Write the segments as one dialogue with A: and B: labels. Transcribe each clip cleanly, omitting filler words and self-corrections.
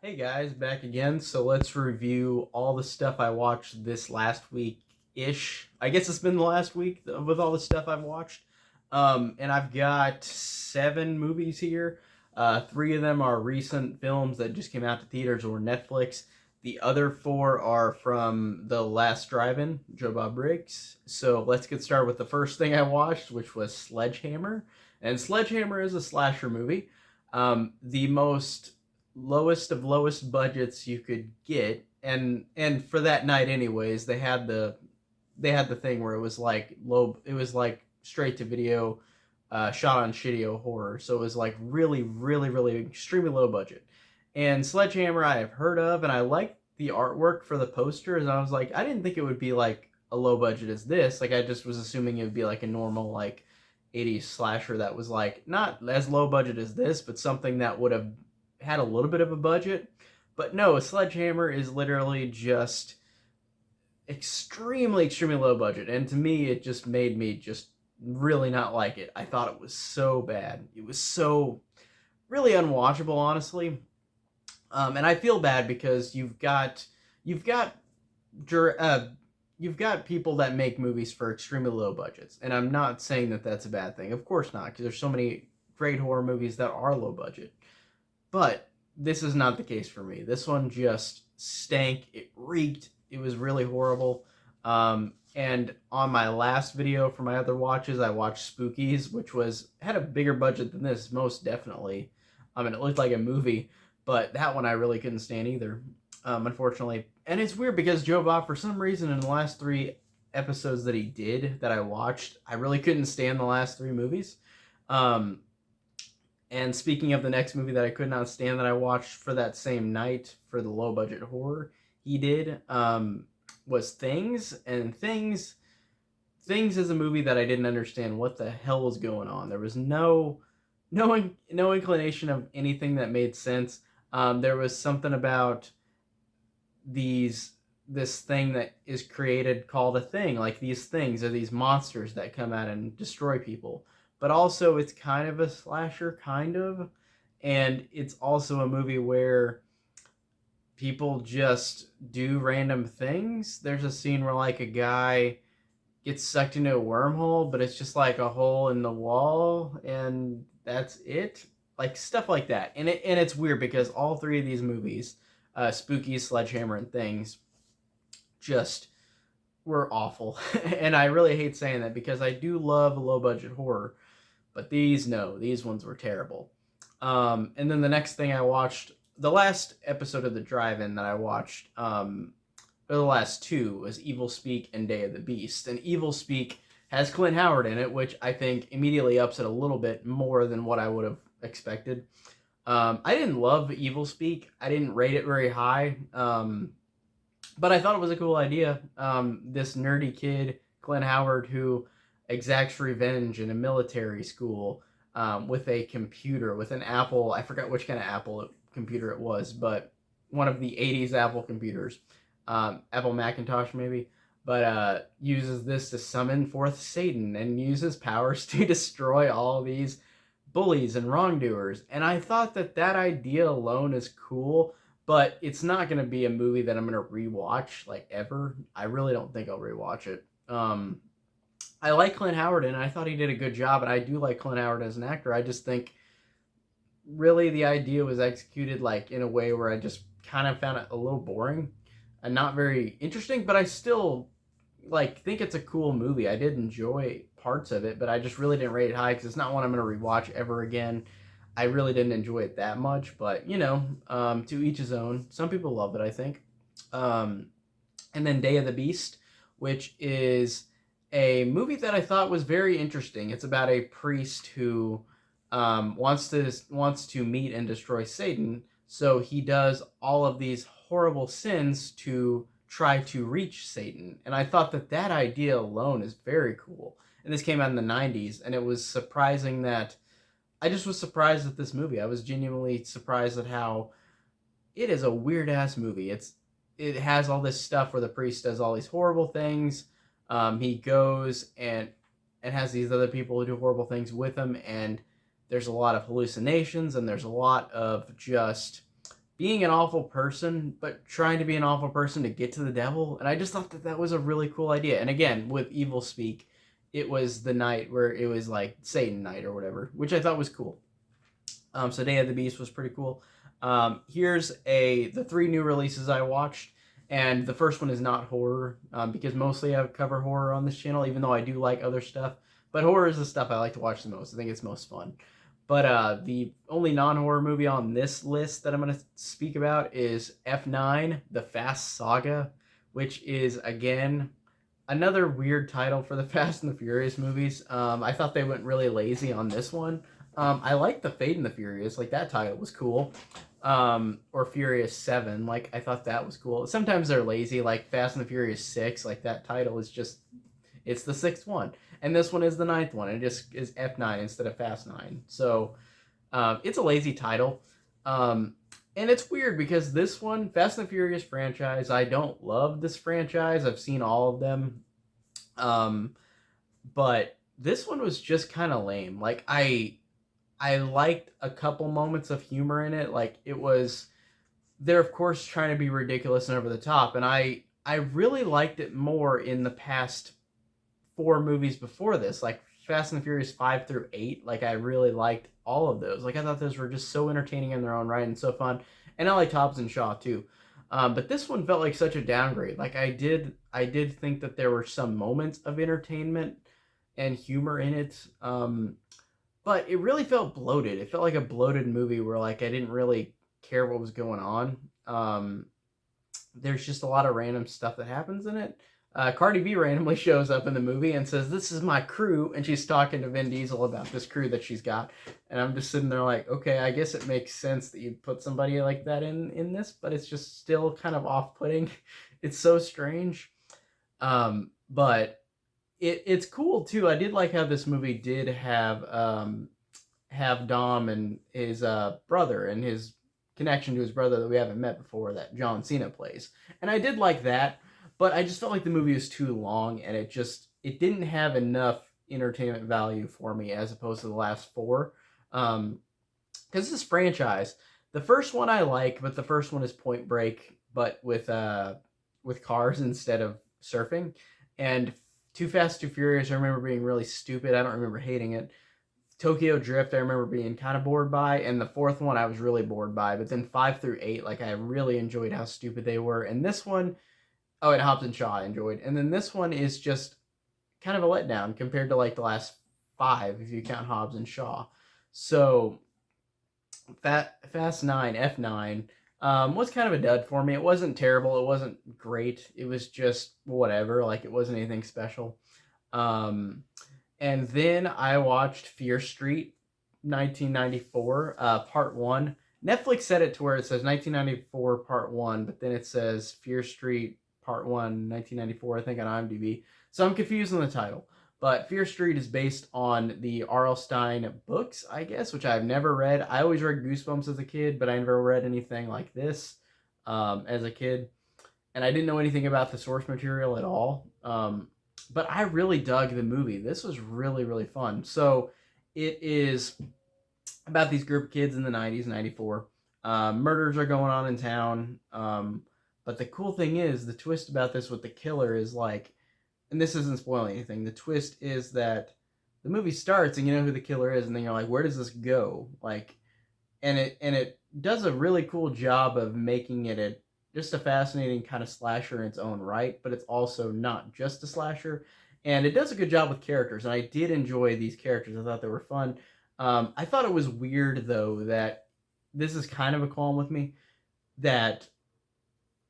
A: Hey guys, back again. So let's review all the stuff I watched this last week-ish. I guess it's been the last week with all the stuff I've watched. And I've got 7 movies here. Three of them are recent films that just came out to theaters or Netflix. The other four are from the last drive-in, Joe Bob Briggs. So let's get started with the first thing I watched, which was Sledgehammer. And Sledgehammer is a slasher movie. The most lowest of lowest budgets you could get, and for that night anyways, they had the thing where it was like low, it was like straight to video, shot on shitty horror, so it was like really really really extremely low budget. And Sledgehammer I have heard of, and I like the artwork for the posters, and I was like, I didn't think it would be like a low budget as this. Like, I just was assuming it would be like a normal like 80s slasher that was like not as low budget as this, but something that would have had a little bit of a budget. But no, a Sledgehammer is literally just extremely, extremely low budget. And to me, it just made me just really not like it. I thought it was so bad. It was so really unwatchable, honestly. And I feel bad because you've got uh, you've got people that make movies for extremely low budgets, and I'm not saying that that's a bad thing. Of course not, because there's so many great horror movies that are low budget. But this is not the case for me. This one just stank. It reeked. It was really horrible. And on my last video for my other watches, I watched Spookies, which had a bigger budget than this, most definitely. And it looked like a movie, but that one I really couldn't stand either, unfortunately. And it's weird because Joe Bob, for some reason, in the last 3 episodes that he did that I watched, I really couldn't stand the last 3 movies. Um, and speaking of the next movie that I could not stand that I watched for that same night for the low budget horror he did, was Things. And Things is a movie that I didn't understand what the hell was going on. There was no inclination of anything that made sense. There was something about these this thing that is created called a thing. Like, these things are these monsters that come out and destroy people. But also, it's kind of a slasher, kind of. And it's also a movie where people just do random things. There's a scene where, like, a guy gets sucked into a wormhole, but it's just like a hole in the wall, and that's it. Like, stuff like that. And it's weird because all 3 of these movies, Spooky, Sledgehammer, and Things, just were awful. And I really hate saying that because I do love low budget horror, but these ones were terrible. And then the next thing I watched, the last episode of the drive-in that I watched, or the last 2, was Evil Speak and Day of the Beast. And Evil Speak has Clint Howard in it, which I think immediately ups it a little bit more than what I would have expected. I didn't love Evil Speak. I didn't rate it very high. But I thought it was a cool idea. This nerdy kid, Clint Howard, who exacts revenge in a military school, with a computer, with an Apple. I forgot which kind of Apple computer it was, but one of the 80s Apple computers, Apple Macintosh maybe. But uses this to summon forth Satan and uses powers to destroy all these bullies and wrongdoers. And I thought that idea alone is cool, but it's not going to be a movie that I'm going to rewatch like ever. I really don't think I'll rewatch it. I like Clint Howard, and I thought he did a good job, and I do like Clint Howard as an actor. I just think really the idea was executed like in a way where I just kind of found it a little boring and not very interesting, but I still like think it's a cool movie. I did enjoy parts of it, but I just really didn't rate it high because it's not one I'm going to rewatch ever again. I really didn't enjoy it that much, but to each his own. Some people love it, I think. Um, and then Day of the Beast, which is a movie that I thought was very interesting. It's about a priest who wants to meet and destroy Satan, so he does all of these horrible sins to try to reach Satan. And I thought that idea alone is very cool. And this came out in the 90s, and it was surprising that I just was surprised at this movie. I was genuinely surprised at how it is a weird ass movie. It has all this stuff where the priest does all these horrible things. He goes and has these other people who do horrible things with him, and there's a lot of hallucinations, and there's a lot of just being an awful person, but trying to be an awful person to get to the devil. And I just thought that that was a really cool idea. And again, with evil speak, it was the night where it was like Satan night or whatever, which I thought was cool. So Day of the Beast was pretty cool. Here's the three new releases I watched, and the first one is not horror because mostly I cover horror on this channel, even though I do like other stuff. But horror is the stuff I like to watch the most. I think it's most fun. But the only non-horror movie on this list that I'm going to speak about is F9: The Fast Saga, which is again another weird title for the Fast and the Furious movies. I thought they went really lazy on this one. I like the Fate and the Furious, like that title was cool. Or Furious 7, like I thought that was cool. Sometimes they're lazy, like Fast and the Furious 6, like that title is just, it's the sixth one. And this one is the ninth one. It just is F9 instead of Fast 9. So it's a lazy title. And it's weird because this one, Fast and the Furious franchise, I don't love this franchise. I've seen all of them. But this one was just kind of lame. Like I liked a couple moments of humor in it. Like it was, they're of course trying to be ridiculous and over the top. And I really liked it more in the past 4 movies before this, like Fast and the Furious 5 through 8. Like I really liked all of those. Like I thought those were just so entertaining in their own right and so fun. And I like Hobbs and Shaw too. But this one felt like such a downgrade. Like I did think that there were some moments of entertainment and humor in it. But it really felt bloated. It felt like a bloated movie where like I didn't really care what was going on. There's just a lot of random stuff that happens in it. Cardi B randomly shows up in the movie and says, "This is my crew," and she's talking to Vin Diesel about this crew that she's got. And I'm just sitting there like, okay, I guess it makes sense that you'd put somebody like that in this, but it's just still kind of off-putting. It's so strange. But it's cool too. I did like how this movie did have Dom and his brother and his connection to his brother that we haven't met before, that John Cena plays. And I did like that. But I just felt like the movie was too long, and it didn't have enough entertainment value for me as opposed to the last 4. Because this franchise, the first one I like, but the first one is Point Break, but with cars instead of surfing. And Too Fast, Too Furious, I remember being really stupid. I don't remember hating it. Tokyo Drift, I remember being kind of bored by, and the fourth one I was really bored by. But then 5 through 8, like I really enjoyed how stupid they were. And this one, oh, and Hobbs and Shaw I enjoyed. And then this one is just kind of a letdown compared to like the last 5, if you count Hobbs and Shaw. So Fast 9, F9, was kind of a dud for me. It wasn't terrible. It wasn't great. It was just whatever. Like it wasn't anything special. And then I watched Fear Street 1994, part 1. Netflix set it to where it says 1994 part 1, but then it says Fear Street Part 1, 1994, I think, on IMDb. So I'm confused on the title. But Fear Street is based on the R.L. Stine books, I guess, which I've never read. I always read Goosebumps as a kid, but I never read anything like this as a kid. And I didn't know anything about the source material at all. But I really dug the movie. This was really, really fun. So it is about these group of kids in the 90s, 94. Murders are going on in town. But the cool thing is, the twist about this with the killer is like, and this isn't spoiling anything, the twist is that the movie starts and you know who the killer is, and then you're like, where does this go? Like, and it does a really cool job of making it just a fascinating kind of slasher in its own right, but it's also not just a slasher. And it does a good job with characters, and I did enjoy these characters. I thought they were fun. I thought it was weird, though, that this is kind of a qualm with me, that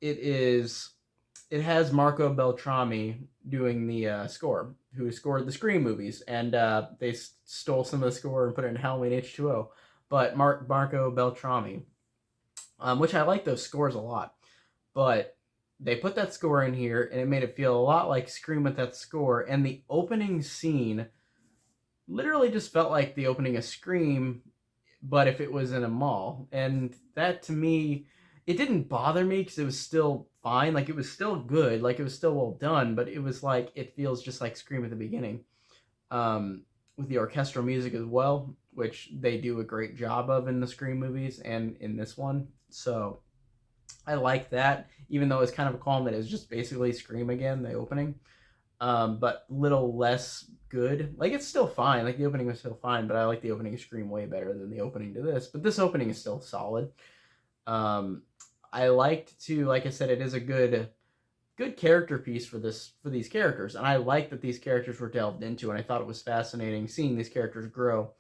A: it has Marco Beltrami doing the score, who scored the Scream movies, and they stole some of the score and put it in Halloween H2O. But Marco Beltrami, which I like those scores a lot, but they put that score in here, and it made it feel a lot like Scream with that score. And the opening scene literally just felt like the opening of Scream, but if it was in a mall. And that, to me, it didn't bother me because it was still fine. Like, it was still good. Like, it was still well done, but it was like, it feels just like Scream at the beginning. With the orchestral music as well, which they do a great job of in the Scream movies and in this one. So I like that, even though it's kind of a calm that is just basically Scream again, the opening, but little less good. Like it's still fine. Like the opening was still fine, but I like the opening of Scream way better than the opening to this. But this opening is still solid. Um, I liked to, like I said, it is a good character piece for these characters, and I like that these characters were delved into, and I thought it was fascinating seeing these characters grow.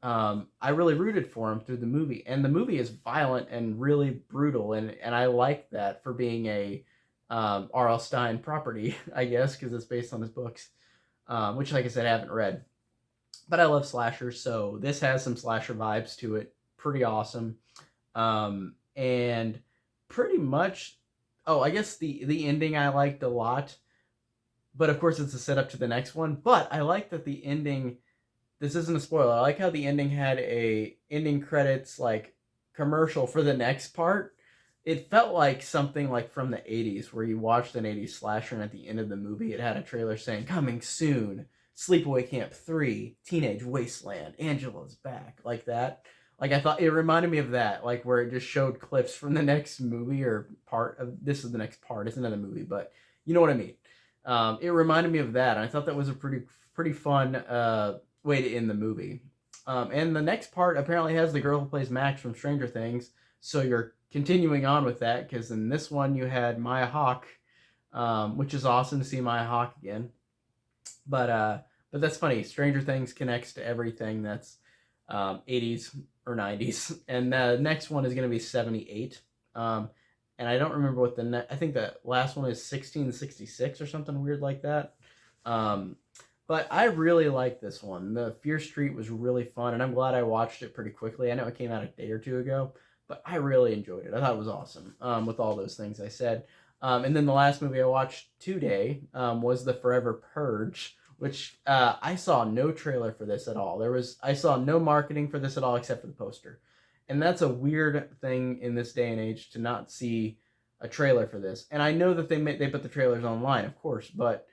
A: I really rooted for him through the movie, and the movie is violent and really brutal, and I like that for being a R.L. Stine property, I guess, because it's based on his books, which, like I said, I haven't read. But I love slashers, so this has some slasher vibes to it. Pretty awesome, and pretty much. Oh, I guess the ending I liked a lot, but of course it's a setup to the next one. But I like that the ending, this isn't a spoiler. I like how the ending had a ending credits like commercial for the next part. It felt like something like from the 80s where you watched an 80s slasher and at the end of the movie it had a trailer saying coming soon, Sleepaway Camp 3, Teenage Wasteland, Angela's back, like that. Like I thought it reminded me of that, like where it just showed clips from the next movie or part of this is the next part. It's another movie, but you know what I mean. It reminded me of that, and I thought that was a pretty fun way to end the movie. And the next part apparently has the girl who plays Max from Stranger Things. So you're continuing on with that because in this one you had Maya Hawke, which is awesome to see Maya Hawke again. But that's funny. Stranger Things connects to everything that's 80s or 90s, and the next one is going to be 78. And I don't remember what I think the last one is 1666 or something weird like that. But I really like this one. The Fear Street was really fun, and I'm glad I watched it pretty quickly. I know it came out a day or two ago, but I really enjoyed it. I thought it was awesome with all those things I said. And then the last movie I watched today was The Forever Purge, which I saw no trailer for this at all. I saw no marketing for this at all except for the poster. And that's a weird thing in this day and age to not see a trailer for this. And I know that they put the trailers online, of course, but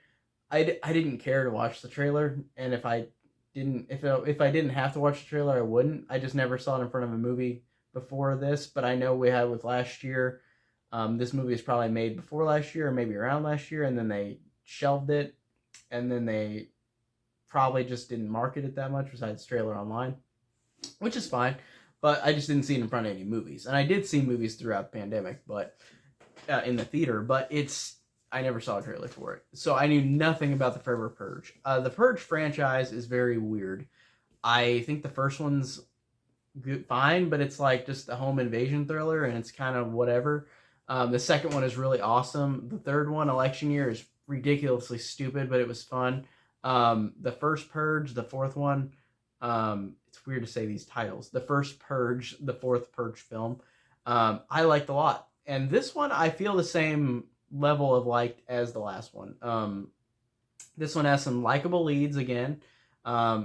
A: I didn't care to watch the trailer, and if I didn't have to watch the trailer, I wouldn't. I just never saw it in front of a movie before this, but I know we had with last year. This movie is probably made before last year or maybe around last year, and then they shelved it, and then they probably just didn't market it that much besides trailer online, which is fine. But I just didn't see it in front of any movies, and I did see movies throughout the pandemic, but in the theater. But I never saw a trailer for it, so I knew nothing about the Forever Purge. The Purge franchise is very weird. I think the first one's fine, but it's like just a home invasion thriller, and it's kind of whatever. The second one is really awesome. The third one, Election Year, is ridiculously stupid, but it was fun. The first Purge, the fourth one, it's weird to say these titles. The first Purge, the fourth Purge film, I liked a lot. And this one, I feel the same level of liked as the last one. This one has some likable leads again.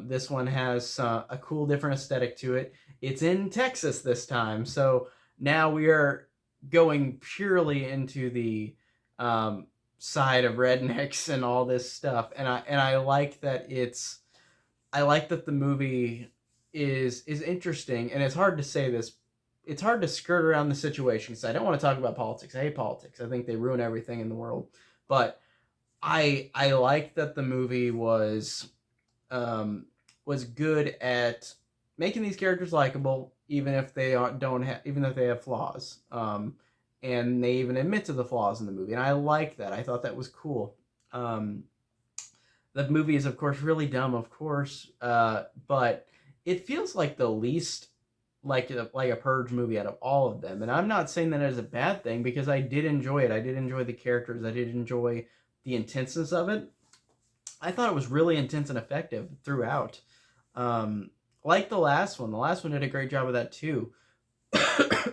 A: This one has a cool different aesthetic to it. It's in Texas this time, so now we are going purely into the side of rednecks and all this stuff. And I like that the movie is interesting, and it's hard to say this. It's hard to skirt around the situation because I don't want to talk about politics. I hate politics. I think they ruin everything in the world. But I like that the movie was good at making these characters likable, even if they even if they have flaws. And they even admit to the flaws in the movie, and I like that. I thought that was cool. The movie is, of course, really dumb, of course, but it feels like the least like a Purge movie out of all of them. And I'm not saying that as a bad thing because I did enjoy it. I did enjoy the characters. I did enjoy the intenseness of it. I thought it was really intense and effective throughout. Like the last one. The last one did a great job of that too.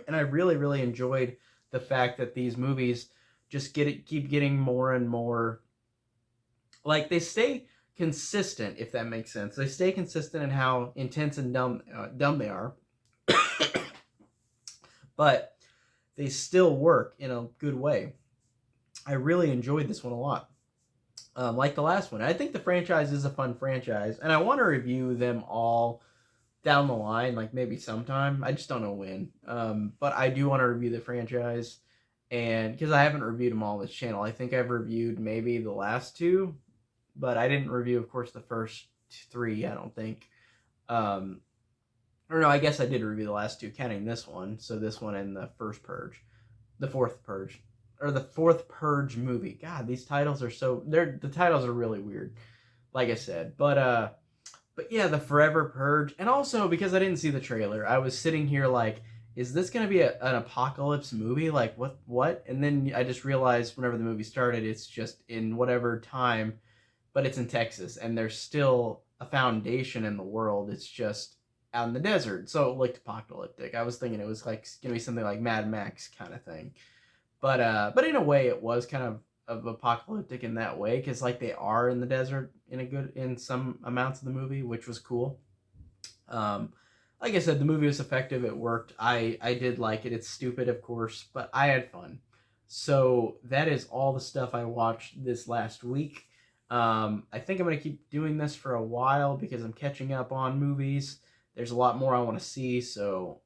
A: And I really, really enjoyed the fact that these movies just keep getting more and more, like, they stay consistent, if that makes sense. They stay consistent in how intense and dumb they are, but they still work in a good way. I really enjoyed this one a lot, like the last one. I think the franchise is a fun franchise, and I want to review them all down the line, like maybe sometime. I just don't know when. But I do want to review the franchise, and because I haven't reviewed them all on this channel, I think I've reviewed maybe the last two, but I didn't review, of course, the first three. I don't think. Um, or no, I guess I did review the last two, counting this one. So this one and the first Purge, the fourth Purge, or the fourth Purge movie. God, these titles are the titles are really weird. Like I said, but yeah, the Forever Purge, and also because I didn't see the trailer, I was sitting here like, is this gonna be an apocalypse movie? Like what? And then I just realized whenever the movie started, it's just in whatever time, but it's in Texas, and there's still a foundation in the world. It's just out in the desert, so it looked apocalyptic. I was thinking it was like gonna be something like Mad Max kind of thing, but in a way, it was kind of apocalyptic in that way because like they are in the desert in some amounts of the movie, which was cool. Um, like I said, the movie was effective. It worked. I did like it. It's stupid, of course, but I had fun. So that is all the stuff I watched this last week. I think I'm gonna keep doing this for a while because I'm catching up on movies. There's a lot more I want to see, so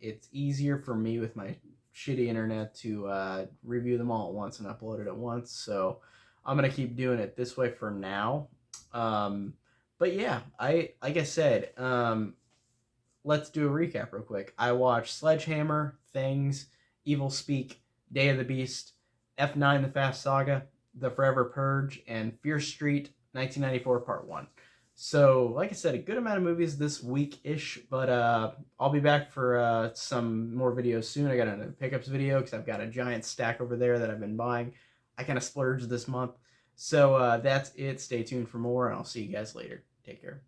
A: it's easier for me with my shitty internet to review them all at once and upload it at once. So I'm gonna keep doing it this way for now. But yeah, I like I said, let's do a recap real quick. I watched Sledgehammer, Things, Evil Speak, Day of the Beast, F9 The Fast Saga, The Forever Purge, and Fear Street 1994 Part 1. So, like I said, a good amount of movies this week-ish, but I'll be back for some more videos soon. I got a pickups video because I've got a giant stack over there that I've been buying. I kind of splurged this month. So that's it. Stay tuned for more, and I'll see you guys later. Take care.